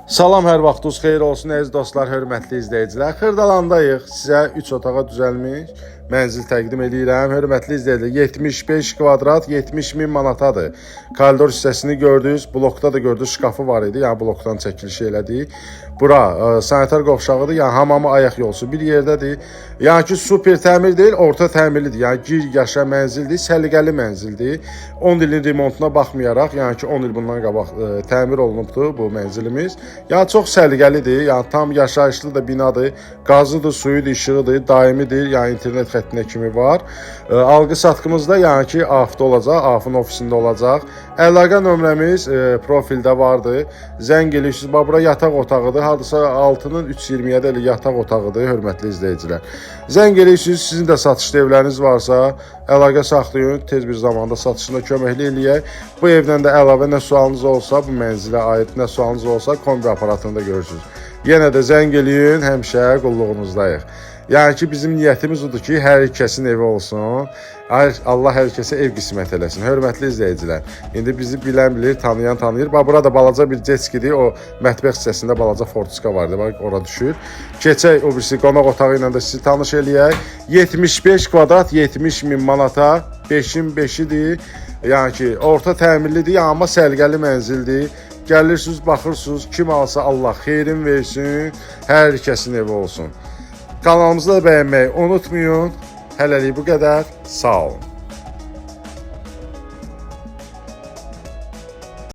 Salam, hər vaxtınız xeyir olsun əziz dostlar, hörmətli izləyicilər. Xırdalandayıq. Sizə 3 otağa düzəlmiş mənzil təqdim edirəm. Hörmətli izləyicilər, 75 kvadrat 70 min manatadır. Koridor hissəsini gördünüz, blokda da gördünüz, şkafı var idi. Yəni blokdan çəkiliş elədik. Bura sanitar qovşağıdır, yəni hamamı ayaq yolsu bir yerdədir. Yəni ki, super təmir deyil, orta təmirlidir. Yəni gir yaşa mənzildir, səliqəli mənzildir. 10 ilin remontuna baxmayaraq, yəni ki 10 il bundan qabaq təmir olunubdur bu mənzilimiz. Yəni çox səliqəlidir, yəni tam yaşayışlı da binadır. Qazıdır, suyudur, işığıdır, daimidir, yəni internet xəttinə kimi var. Alqı satqımızda yəni ki AF-da olacaq, AF-ın ofisində olacaq. Əlaqə nömrəmiz profildə vardır. Zəng eləyirsiniz, bura yataq otağıdır. Hardasa 6-nın 3.20-yə də yataq otağıdır, hörmətli izləyicilər. Zəng eləyirsiniz, sizin də satışlı evləriniz varsa, əlaqə saxlayın, tez bir zamanda satışına köməkli eləyək. Bu evdən də əlavə nə sualınız olsa, bu mənzilə aid nə sualınız olsa, kombi aparatında görürsünüz. Yenə də zəng eləyin, həmişə qulluğunuzdayıq. Yəni ki, bizim niyyətimiz odur ki, hər kəsin evi olsun. Allah hər kəsə ev qismət eləsin. Hörmətli izləyicilər, indi bizi bilən bilir, tanıyan tanıyır. Burada balaca bir jetskidir, o mətbəx hissəsində balaca fortiska vardı, bax ora düşür. Keçək o birisi qonaq otağı ilə də sizi tanış eləyək. 75 kvadrat 70 min manata, 5-in 5-idir. Yəni ki, orta təmirlidir, amma səliqəli mənzildir. Gəlirsiniz, baxırsınız, kim alsa Allah xeyrin versin, hər kəsin evi olsun. Kanalımızı da bəyənməyi unutmayın. Hələlik bu qədər. Sağ olun.